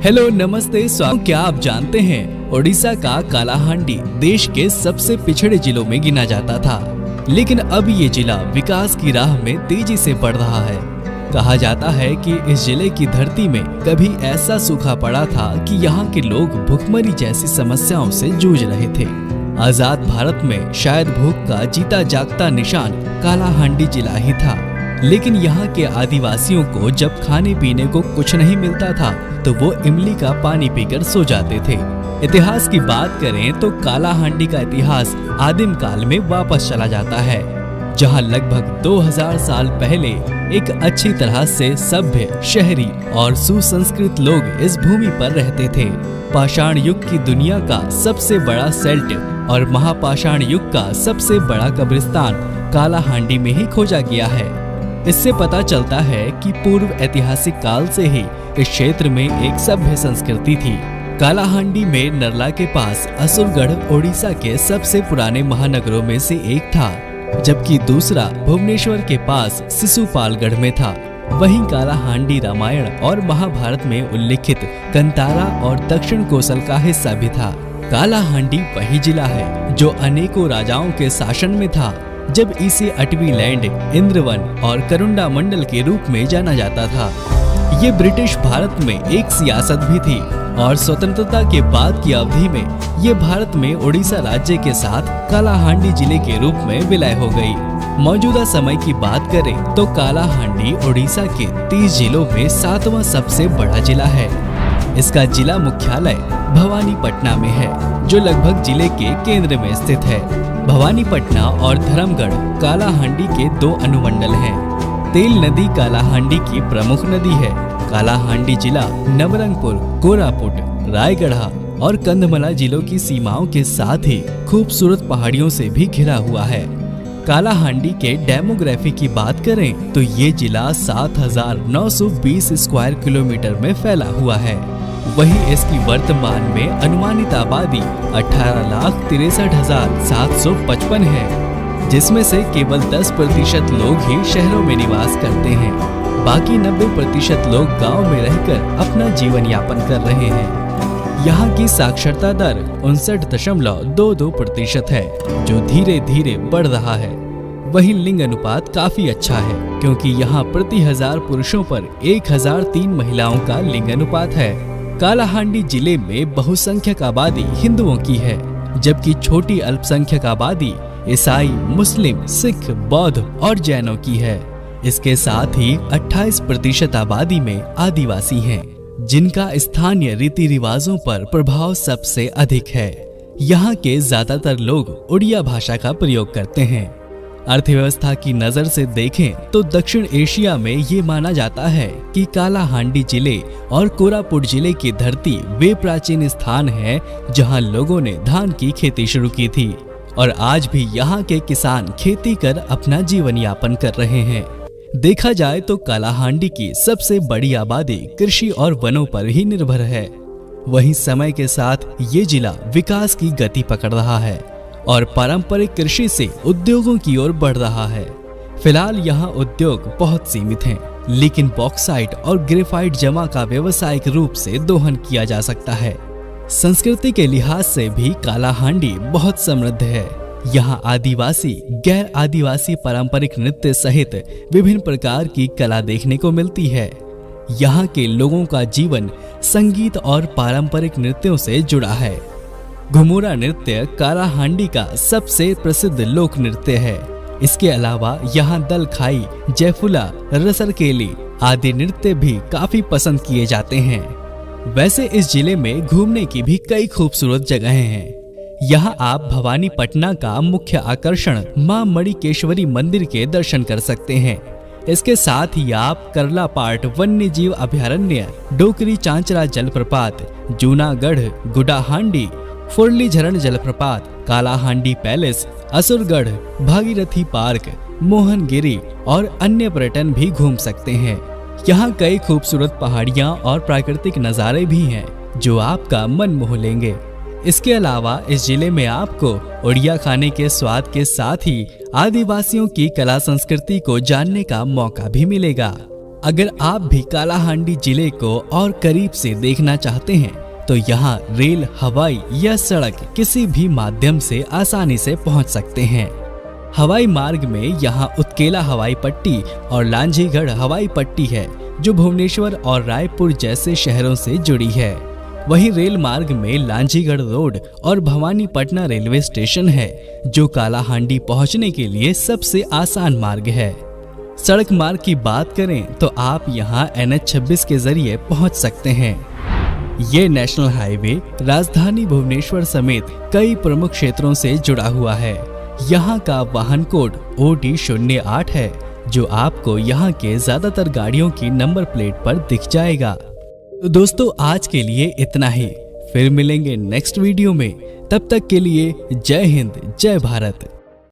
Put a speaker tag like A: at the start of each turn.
A: Hello नमस्ते स्वागत। क्या आप जानते हैं ओडिशा का कालाहांडी देश के सबसे पिछड़े जिलों में गिना जाता था, लेकिन अब ये जिला विकास की राह में तेजी से बढ़ रहा है। कहा जाता है कि इस जिले की धरती में कभी ऐसा सूखा पड़ा था कि यहाँ के लोग भूखमरी जैसी समस्याओं से जूझ रहे थे। आजाद भारत में शायद भूख का जीता जागता निशान कालाहांडी जिला ही था, लेकिन यहाँ के आदिवासियों को जब खाने पीने को कुछ नहीं मिलता था तो वो इमली का पानी पीकर सो जाते थे। इतिहास की बात करें तो कालाहांडी का इतिहास आदिम काल में वापस चला जाता है, जहाँ लगभग 2000 साल पहले एक अच्छी तरह से सभ्य, शहरी और सुसंस्कृत लोग इस भूमि पर रहते थे। पाषाण युग की दुनिया का सबसे बड़ा सेल्ट और महापाषाण युग का सबसे बड़ा कब्रिस्तान कालाहांडी में ही खोजा गया है। इससे पता चलता है कि पूर्व ऐतिहासिक काल से ही इस क्षेत्र में एक सभ्य संस्कृति थी। कालाहांडी में नरला के पास असुरगढ़ ओडिशा के सबसे पुराने महानगरों में से एक था, जबकि दूसरा भुवनेश्वर के पास शिशुपालगढ़ में था। वहीं कालाहांडी रामायण और महाभारत में उल्लिखित कंतारा और दक्षिण कोसल का हिस्सा भी था। कालाहांडी वही जिला है जो अनेकों राजाओं के शासन में था, जब इसे अटवी लैंड, इंद्रवन और करुंडा मंडल के रूप में जाना जाता था। ये ब्रिटिश भारत में एक सियासत भी थी और स्वतंत्रता के बाद की अवधि में ये भारत में ओडिशा राज्य के साथ कालाहांडी जिले के रूप में विलय हो गई। मौजूदा समय की बात करें तो कालाहांडी ओडिशा के 30 जिलों में 7वां सबसे बड़ा जिला है। इसका जिला मुख्यालय भवानीपटना में है, जो लगभग जिले के केंद्र में स्थित है। भवानीपटना और धर्मगढ़ कालाहांडी के 2 अनुमंडल हैं। तेल नदी कालाहांडी की प्रमुख नदी है। कालाहांडी जिला नवरंगपुर, कोरापुट, रायगढ़ और कंधमाला जिलों की सीमाओं के साथ ही खूबसूरत पहाड़ियों से भी घिरा हुआ है। कालाहांडी के डेमोग्राफी की बात करें तो ये जिला 7920 स्क्वायर किलोमीटर में फैला हुआ है। वहीं इसकी वर्तमान में अनुमानित आबादी 18,63,755 है, जिसमें से केवल 10% लोग ही शहरों में निवास करते हैं। बाकी 90% लोग गांव में रहकर अपना जीवन यापन कर रहे हैं। यहाँ की साक्षरता दर 59.22% है, जो धीरे धीरे बढ़ रहा है। वहीं लिंग अनुपात काफी अच्छा है, क्योंकि यहाँ प्रति 1000 पुरुषों पर 1003 महिलाओं का लिंग अनुपात है। कालाहांडी जिले में बहुसंख्यक आबादी हिंदुओं की है, जबकि छोटी अल्पसंख्यक आबादी ईसाई, मुस्लिम, सिख, बौद्ध और जैनों की है। इसके साथ ही 28% आबादी में आदिवासी हैं, जिनका स्थानीय रीति रिवाजों पर प्रभाव सबसे अधिक है। यहाँ के ज्यादातर लोग उड़िया भाषा का प्रयोग करते हैं। अर्थव्यवस्था की नजर से देखें तो दक्षिण एशिया में ये माना जाता है कि कालाहांडी जिले और कोरापुट जिले की धरती वे प्राचीन स्थान है जहां लोगों ने धान की खेती शुरू की थी, और आज भी यहां के किसान खेती कर अपना जीवन यापन कर रहे हैं। देखा जाए तो कालाहांडी की सबसे बड़ी आबादी कृषि और वनों पर ही निर्भर है। वहीं समय के साथ ये जिला विकास की गति पकड़ रहा है और पारंपरिक कृषि से उद्योगों की ओर बढ़ रहा है। फिलहाल यहाँ उद्योग बहुत सीमित हैं, लेकिन बॉक्साइट और ग्रेफाइट जमा का व्यावसायिक रूप से दोहन किया जा सकता है। संस्कृति के लिहाज से भी कालाहांडी बहुत समृद्ध है। यहाँ आदिवासी, गैर आदिवासी पारंपरिक नृत्य सहित विभिन्न प्रकार की कला देखने को मिलती है। यहाँ के लोगों का जीवन संगीत और पारंपरिक नृत्यों से जुड़ा है। घुमुरा नृत्य कालाहांडी का सबसे प्रसिद्ध लोक नृत्य है। इसके अलावा यहाँ दल खाई, जयफुला, रसरकेली आदि नृत्य भी काफी पसंद किए जाते हैं। वैसे इस जिले में घूमने की भी कई खूबसूरत जगहें हैं। यहाँ आप भवानीपटना का मुख्य आकर्षण मां मणिकेश्वरी मंदिर के दर्शन कर सकते हैं। इसके साथ ही आप करलापाट वन्य जीव अभयारण्य, डोकरी चांचरा जलप्रपात, जूनागढ़ गुडाहांडी, फुरली झरण जलप्रपात, कालाहांडी पैलेस, असुरगढ़, भागीरथी पार्क, मोहनगिरी और अन्य पर्यटन भी घूम सकते हैं। यहाँ कई खूबसूरत पहाड़ियाँ और प्राकृतिक नज़ारे भी हैं जो आपका मन मोह लेंगे। इसके अलावा इस जिले में आपको उड़िया खाने के स्वाद के साथ ही आदिवासियों की कला संस्कृति को जानने का मौका भी मिलेगा। अगर आप भी कालाहांडी जिले को और करीब से देखना चाहते हैं तो यहाँ रेल, हवाई या सड़क किसी भी माध्यम से आसानी से पहुँच सकते हैं। हवाई मार्ग में यहाँ उत्केला हवाई पट्टी और लांजीगढ़ हवाई पट्टी है जो भुवनेश्वर और रायपुर जैसे शहरों से जुड़ी है। वहीं रेल मार्ग में लांजीगढ़ रोड और भवानीपटना रेलवे स्टेशन है जो कालाहांडी पहुंचने के लिए सबसे आसान मार्ग है। सड़क मार्ग की बात करें तो आप यहां NH-26 के जरिए पहुंच सकते हैं। ये नेशनल हाईवे राजधानी भुवनेश्वर समेत कई प्रमुख क्षेत्रों से जुड़ा हुआ है। यहाँ का वाहन कोड OD08 है जो आपको यहाँ के ज्यादातर गाड़ियों की नंबर प्लेट पर दिख जाएगा। तो दोस्तों आज के लिए इतना ही, फिर मिलेंगे नेक्स्ट वीडियो में। तब तक के लिए जय हिंद, जय भारत।